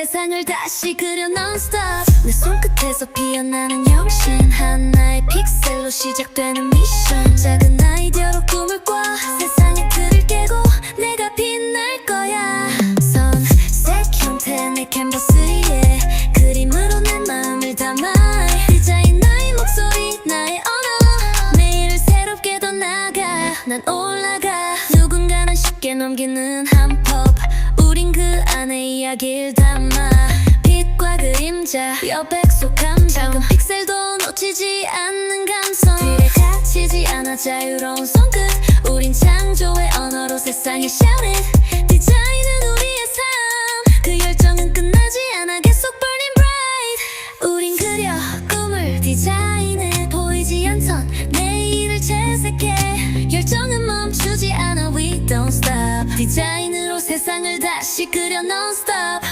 세상을 다시 그려 non-stop. 내 손끝에서 피어나는 영신, 하나의 픽셀로 시작되는 미션. 작은 아이디어로 꿈을 꿔 세상의 틀을 깨고 내가 빛날 거야. 선색 형태 내 캔버스에 그림으로 내 마음을 담아. 디자인 나의 목소리 나의 언어, 매일을 새롭게 더 나가. 난 올라가 누군가는 쉽게 넘기는 한 법, 우린 그 안에 이야기를 담아. 빛과 그림자 여백속 감정, 작은 픽셀도 놓치지 않는 감성. 뒤에 갇히지 않아 자유로운 손끝, 우린 창조의 언어로 세상에 shout it. 디자인은 우리의 삶, 그 열정은 끝나지 않아 계속 burning bright. 우린 그려 꿈을 디자인해 보이지 않던 내일을 채색해. 열정은 멈추지 않아 we don't stop. 디자인으로 세상을 다시 그려 non-stop.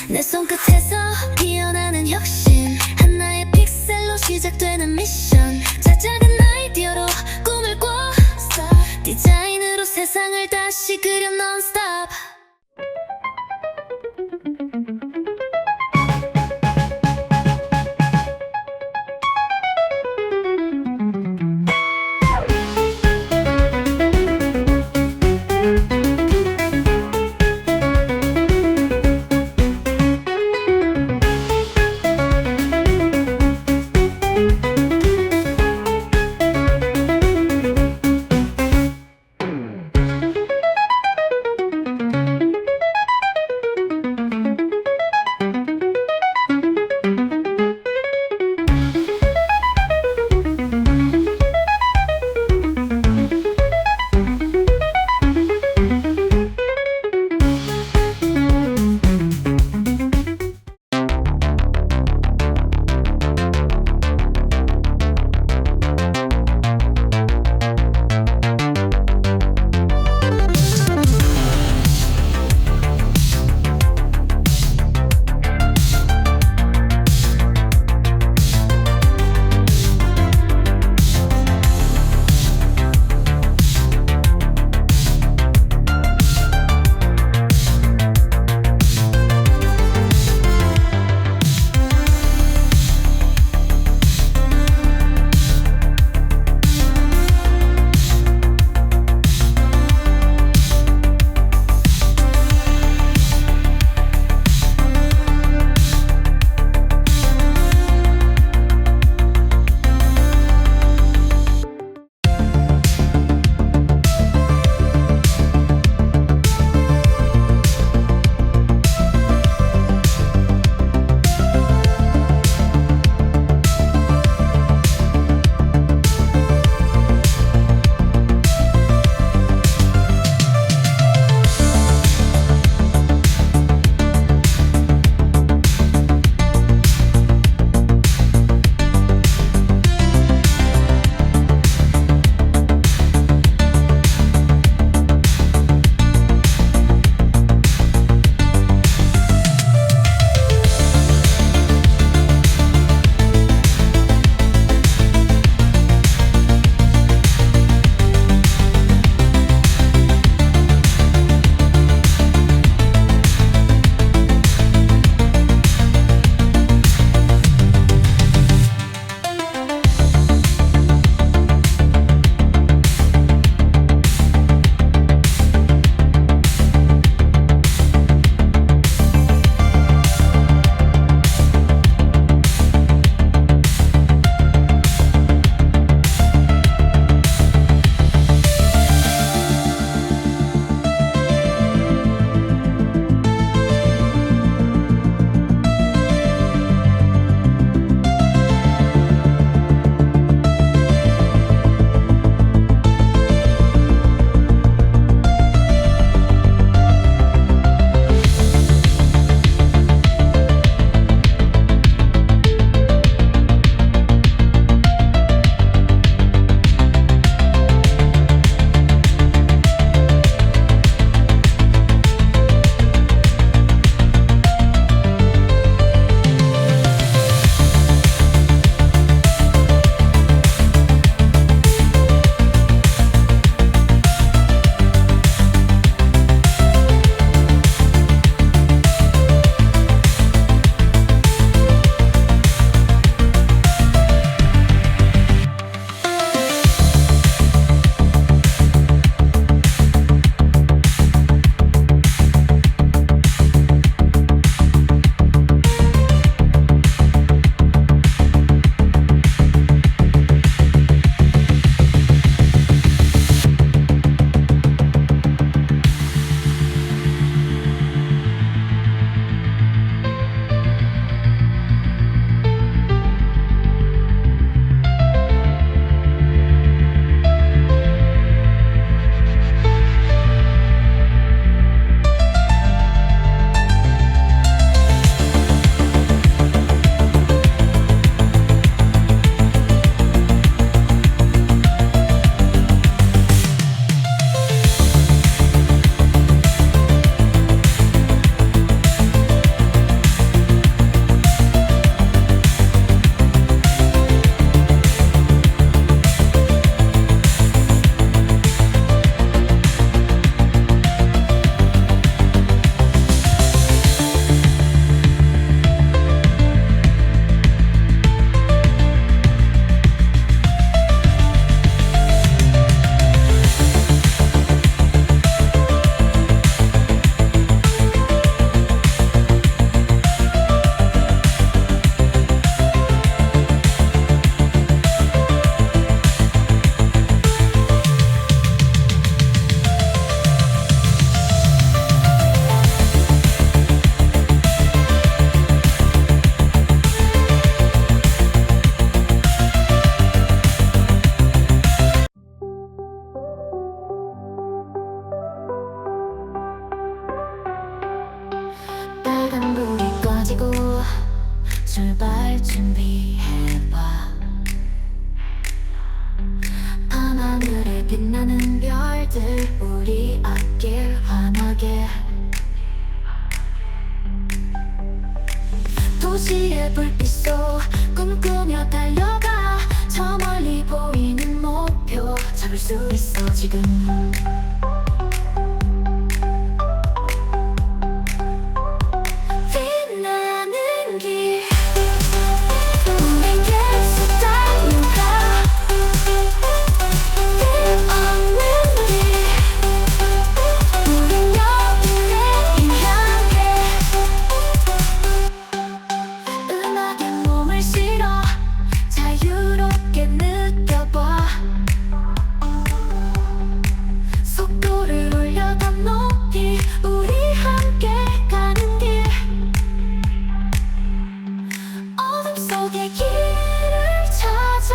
내 손끝에서 피어나는 혁신, 하나의 픽셀로 시작되는 미션. 작은 아이디어로 꿈을 꿔 디자인으로 세상을 다시 그려 non-stop. 밤하늘에 빛나는 별들 우리 앞길 환하게 도시의 불빛 속 꿈꾸며 달려가 저 멀리 보이는 목표 잡을 수 있어 지금 빛나는 길 우린 계속 달려가 끝 없는 길 우린 여기를 향해 음악에 몸을 실어 자유롭게 느껴봐 속도를 올려 더 높이 우리 함께 가는 길 어둠 속의 길을 찾아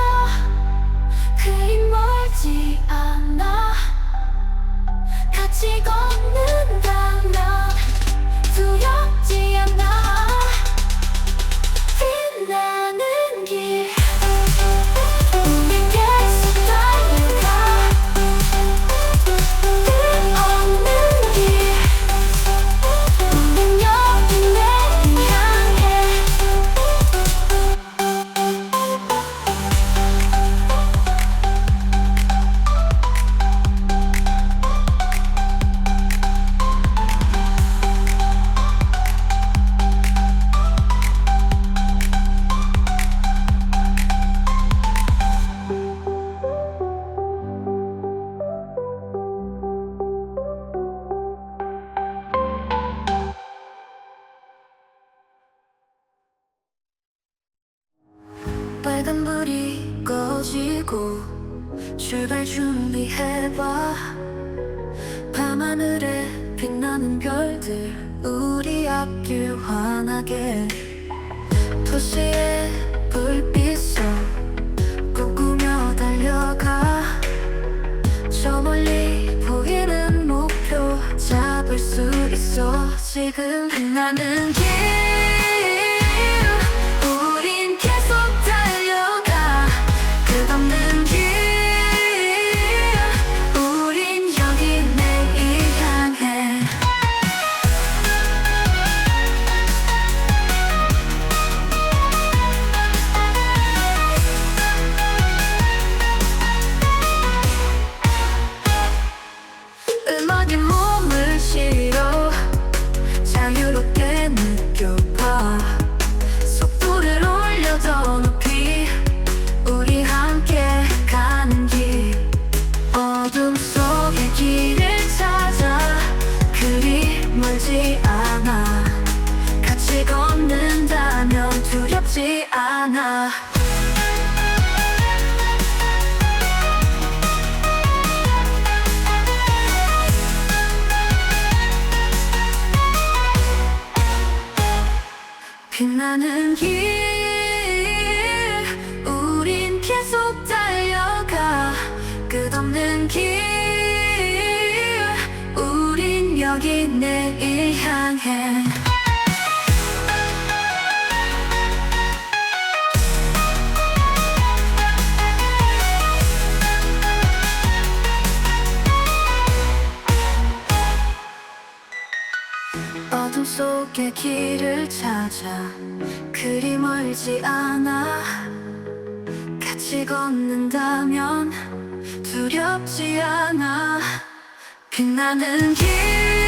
그리 멀지 않아 같이 걷는다면 두렵지 않아 빛나는 길 우린 계속 달려가 끝 없는 길 우린 여기를 향해 빨간불이 꺼지고 출발 준비해봐 밤하늘에 빛나는 별들 우리 앞길 환하게 도시의 불빛 속 꿈꾸며 달려가 저 멀리 보이는 목표 잡을 수 있어 지금 빛나는 길 우린 계속 달려가 끝없는 길 우린 여기 내일 향해 음악에 몸을 실어 자유롭게 느껴봐 속도를 올려 더 높이 우리 함께 가는 길 어둠 속의 길을 찾아 그리 멀지 않아 같이 걷는다면 두렵지 않아 빛나는 길 우린 계속 달려가 끝없는 길 우린 여기 내일 향해 어둠 속의 길을 찾아 그리 멀지 않아 같이 걷는다면 두렵지 않아 빛나는 길